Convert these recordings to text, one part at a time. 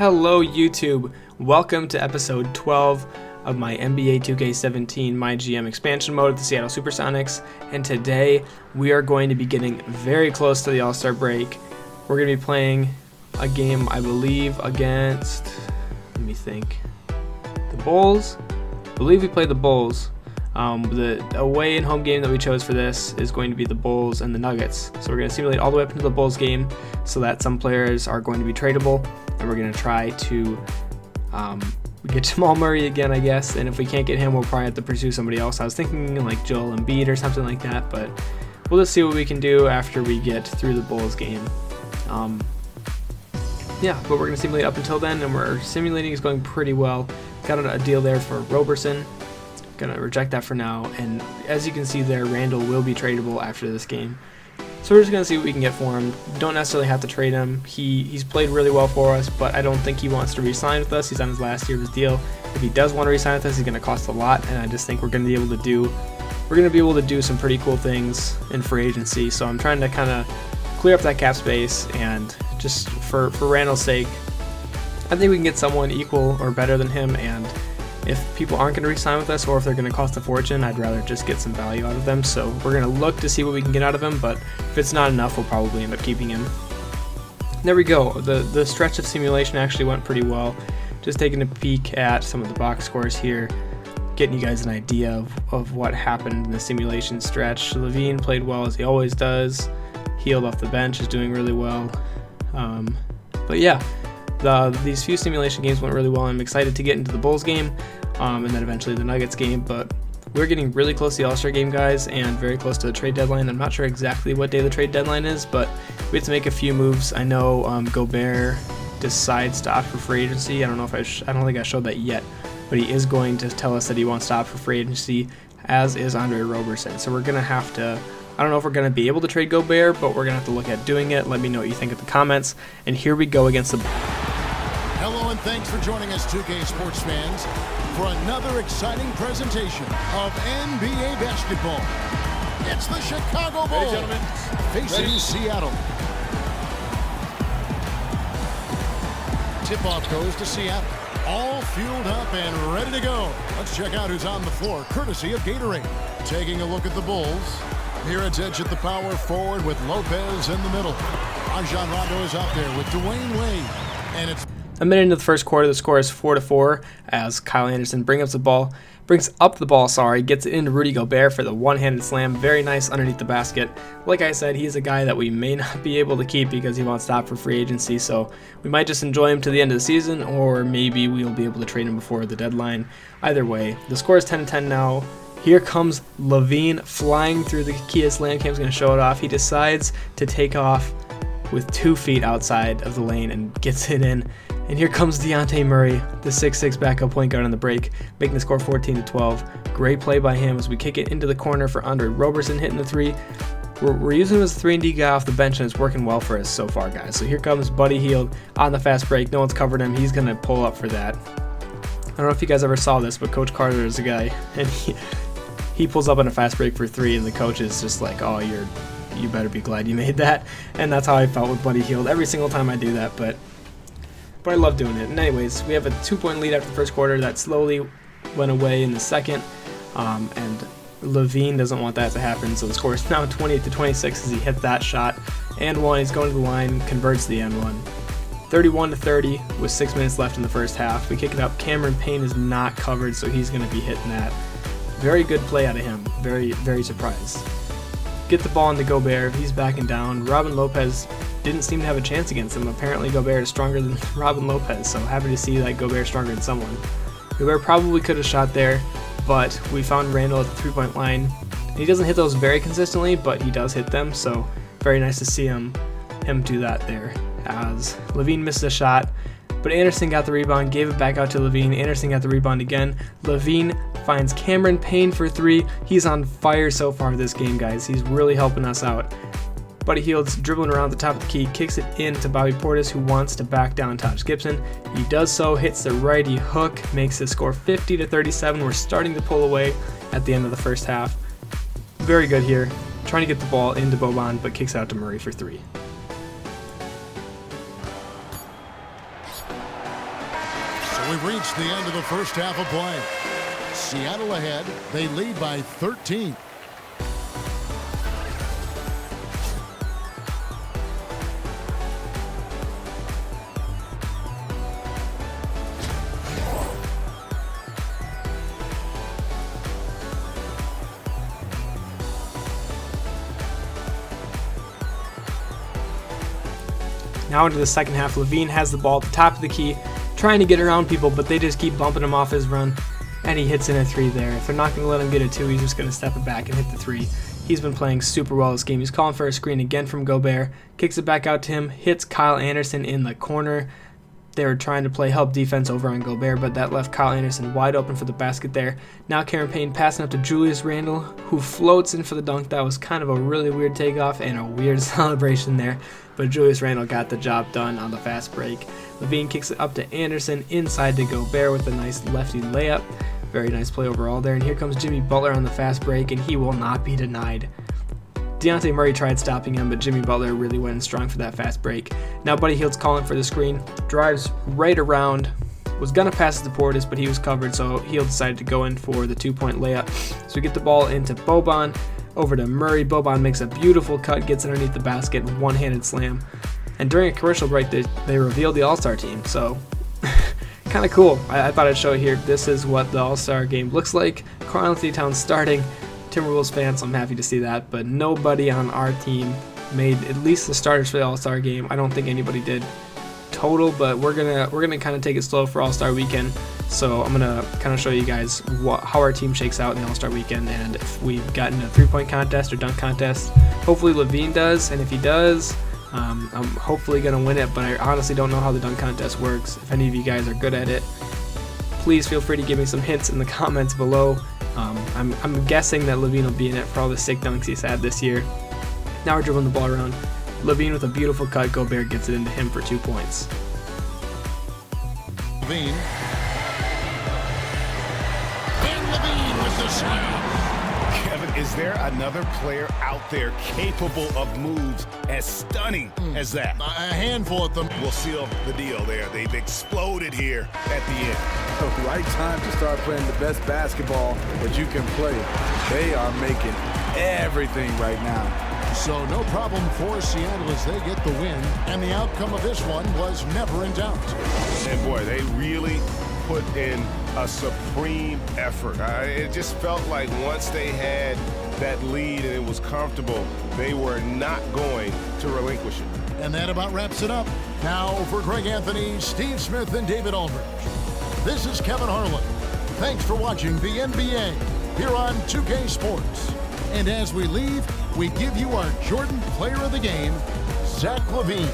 Hello YouTube, welcome to episode 12 of my NBA 2K17 MyGM expansion mode of the Seattle Supersonics, and today we are going to be getting very close to the All-Star break. We're going to be playing a game, I believe, against, let me think, the Bulls? I believe we played the Bulls. The away and home game that we chose for this is going to be the Bulls and the Nuggets. So we're going to simulate all the way up into the Bulls game so that some players are going to be tradable, and we're going to try to get Jamal Murray again, I guess, and if we can't get him, we'll probably have to pursue somebody else. I was thinking like Joel Embiid or something like that, but we'll just see what we can do after we get through the Bulls game. Yeah, but we're going to simulate up until then, and our simulating is going pretty well. Got a deal there for Roberson. Gonna reject that for now, and as you can see there, Randall will be tradable after this game. So we're just gonna see what we can get for him. Don't necessarily have to trade him. He's played really well for us, but I don't think he wants to re-sign with us. He's on his last year of his deal. If he does want to re-sign with us, he's gonna cost a lot, and I just think we're gonna be able to do some pretty cool things in free agency. So I'm trying to kind of clear up that cap space, and just for Randall's sake, I think we can get someone equal or better than him. And if people aren't going to re-sign with us, or if they're going to cost a fortune, I'd rather just get some value out of them. So we're going to look to see what we can get out of him, but if it's not enough, we'll probably end up keeping him. There we go. The stretch of simulation actually went pretty well. Just taking a peek at some of the box scores here, getting you guys an idea of what happened in the simulation stretch. Levine played well as he always does. Healed off the bench, is doing really well. But yeah, these few simulation games went really well. I'm excited to get into the Bulls game, and then eventually the Nuggets game, but we're getting really close to the All-Star game, guys, and very close to the trade deadline. I'm not sure exactly what day the trade deadline is, but we have to make a few moves. I know Gobert decides to opt for free agency. I don't know if I don't think I showed that yet, but he is going to tell us that he wants to opt for free agency, as is Andre Roberson. So we're gonna have to, I don't know if we're going to be able to trade Gobert, but we're going to have to look at doing it. Let me know what you think in the comments. And here we go against the... Hello and thanks for joining us 2K sports fans for another exciting presentation of NBA basketball. It's the Chicago Bulls facing Seattle. Tip-off goes to Seattle. All fueled up and ready to go. Let's check out who's on the floor, courtesy of Gatorade. Taking a look at the Bulls. Here it's Edge at the power forward with Lopez in the middle. Rajon Rondo is out there with Dwayne Wade. And it's a minute into the first quarter, the score is 4-4 as Kyle Anderson brings up the ball, gets it into Rudy Gobert for the one-handed slam. Very nice underneath the basket. Like I said, he's a guy that we may not be able to keep because he wants to opt for free agency, so we might just enjoy him to the end of the season, or maybe we'll be able to trade him before the deadline. Either way, the score is 10-10 now. Here comes Levine flying through the Kia slam. Cam's going to show it off. He decides to take off with 2 feet outside of the lane and gets it in. And here comes Dejounte Murray, the 6'6" backup point guard on the break, making the score 14-12. Great play by him as we kick it into the corner for Andre Roberson hitting the 3. We're using him as a 3-and-D guy off the bench, and it's working well for us so far, guys. So here comes Buddy Hield on the fast break. No one's covered him. He's going to pull up for that. I don't know if you guys ever saw this, but Coach Carter is a guy, and he pulls up on a fast break for 3, and the coach is just like, oh, you better be glad you made that. And that's how I felt with Buddy Hield every single time I do that, but I love doing it. And anyways, we have a 2-point lead after the first quarter that slowly went away in the second, and Levine doesn't want that to happen, so the score is now 28-26 as he hit that shot and one. He's going to the line, converts the end one. 31-30 with 6 minutes left in the first half. We kick it up. Cameron Payne is not covered, so he's going to be hitting that. Very good play out of him. Very, very surprised. Get the ball into Gobert. He's backing down. Robin Lopez didn't seem to have a chance against him. Apparently Gobert is stronger than Robin Lopez, so happy to see that Gobert is stronger than someone. Gobert probably could have shot there, but we found Randall at the 3-point line. He doesn't hit those very consistently, but he does hit them, so very nice to see him do that there. As Levine misses a shot, but Anderson got the rebound, gave it back out to Levine. Anderson got the rebound again. Levine finds Cameron Payne for 3. He's on fire so far this game, guys. He's really helping us out. Buddy Hield's dribbling around the top of the key, kicks it in to Bobby Portis, who wants to back down Taj Gibson. He does so, hits the righty hook, makes the score 50-37. We're starting to pull away at the end of the first half. Very good here. Trying to get the ball into Boban, but kicks out to Murray for 3. We've reached the end of the first half of play. Seattle ahead. They lead by 13. Now into the second half, Levine has the ball at the top of the key, trying to get around people, but they just keep bumping him off his run, and he hits in a 3 there. If they're not going to let him get a 2, he's just going to step it back and hit the 3. He's been playing super well this game. He's calling for a screen again from Gobert, kicks it back out to him, hits Kyle Anderson in the corner. They were trying to play help defense over on Gobert, but that left Kyle Anderson wide open for the basket there. Now Cameron Payne passing up to Julius Randle, who floats in for the dunk. That was kind of a really weird takeoff and a weird celebration there, but Julius Randle got the job done on the fast break. Levine kicks it up to Anderson, inside to Gobert with a nice lefty layup. Very nice play overall there, and here comes Jimmy Butler on the fast break, and he will not be denied. Dejounte Murray tried stopping him, but Jimmy Butler really went in strong for that fast break. Now Buddy Hield's calling for the screen, drives right around, was going to pass it to Portis, but he was covered, so Hield decided to go in for the 2-point layup. So we get the ball into Boban, over to Murray. Boban makes a beautiful cut, gets underneath the basket, one-handed slam. And during a commercial break, they revealed the All-Star team, so kind of cool. I thought I'd show you here. This is what the All-Star game looks like. Karl-Anthony Towns starting. Timberwolves fans, so I'm happy to see that, but nobody on our team made at least the starters for the All-Star game. I don't think anybody did total, but we're gonna kind of take it slow for All-Star weekend. So I'm gonna kind of show you guys how our team shakes out in the All-Star weekend, and if we've gotten a 3-point contest or dunk contest. Hopefully Levine does, and if he does, I'm hopefully gonna win it. But I honestly don't know how the dunk contest works. If any of you guys are good at it, please feel free to give me some hints in the comments below. I'm guessing that Levine will be in it for all the sick dunks he's had this year. Now we're dribbling the ball around. Levine with a beautiful cut. Gobert gets it into him for 2 points. Levine. And Levine with the slam. Kevin, is there another player out there capable of moves as stunning as that? A handful of them will seal the deal there. They've exploded here at the end. The right time to start playing the best basketball that you can play. They are making everything right now. So no problem for Seattle as they get the win, and the outcome of this one was never in doubt. And boy, they really put in a supreme effort. It just felt like once they had that lead and it was comfortable, they were not going to relinquish it. And that about wraps it up. Now for Greg Anthony, Steve Smith, and David Aldridge, this is Kevin Harlan. Thanks for watching the NBA here on 2K Sports. And as we leave, we give you our Jordan Player of the Game, Zach LaVine.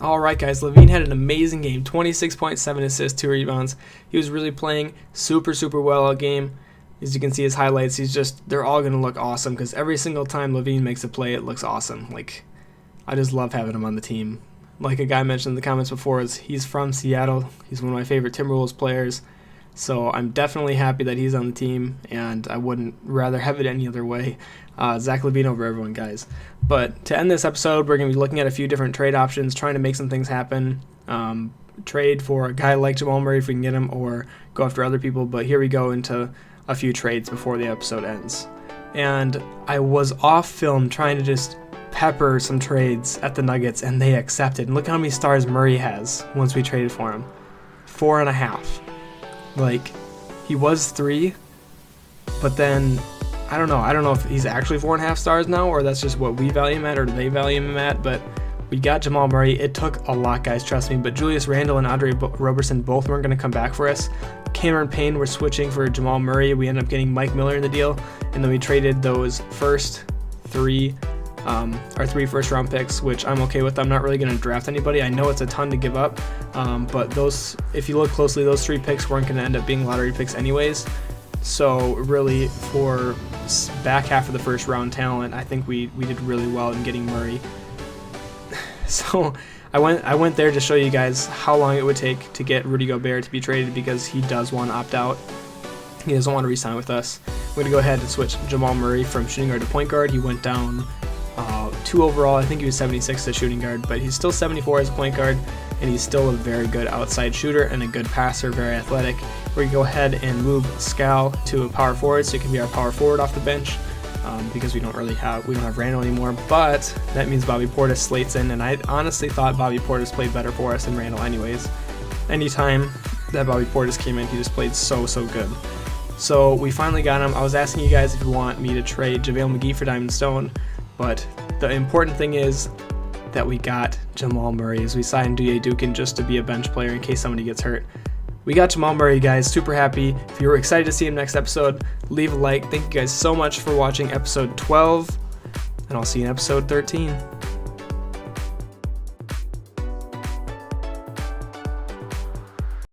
Alright guys, Levine had an amazing game, 26.7 assists, 2 rebounds. He was really playing super well all game. As you can see his highlights, they're all going to look awesome because every single time Levine makes a play, it looks awesome. Like, I just love having him on the team. Like a guy mentioned in the comments before, he's from Seattle. He's one of my favorite Timberwolves players. So I'm definitely happy that he's on the team, and I wouldn't rather have it any other way. Zach LaVine over everyone, guys. But to end this episode, we're going to be looking at a few different trade options, trying to make some things happen. Trade for a guy like Jamal Murray if we can get him, or go after other people. But here we go into a few trades before the episode ends. And I was off film trying to just pepper some trades at the Nuggets, and they accepted. And look how many stars Murray has once we traded for him. 4.5. Like, he was 3, but then I don't know if he's actually 4.5 stars now, or that's just what we value him at, or they value him at. But we got Jamal Murray. It took a lot, guys, trust me. But Julius Randle and Andre Roberson both weren't going to come back for us. Cameron Payne were switching for Jamal Murray. We ended up getting Mike Miller in the deal, and then we traded those our 3 first-round picks, which I'm okay with. I'm not really going to draft anybody. I know it's a ton to give up, but those, if you look closely, those 3 picks weren't going to end up being lottery picks anyways. So really, for back half of the first-round talent, I think we did really well in getting Murray. So I went there to show you guys how long it would take to get Rudy Gobert to be traded, because he does want to opt out. He doesn't want to re-sign with us. We're going to go ahead and switch Jamal Murray from shooting guard to point guard. He went down 2 overall. I think he was 76 as shooting guard, but he's still 74 as a point guard, and he's still a very good outside shooter and a good passer, very athletic. We're going to go ahead and move Scal to a power forward, so he can be our power forward off the bench, because we don't have Randall anymore. But that means Bobby Portis slates in, and I honestly thought Bobby Portis played better for us than Randall anyways. Anytime that Bobby Portis came in, he just played so good. So we finally got him. I was asking you guys if you want me to trade JaVale McGee for Diamond Stone, but the important thing is that we got Jamal Murray, as we signed D.A. Dukin just to be a bench player in case somebody gets hurt. We got Jamal Murray, guys. Super happy. If you were excited to see him next episode, leave a like. Thank you guys so much for watching episode 12, and I'll see you in episode 13.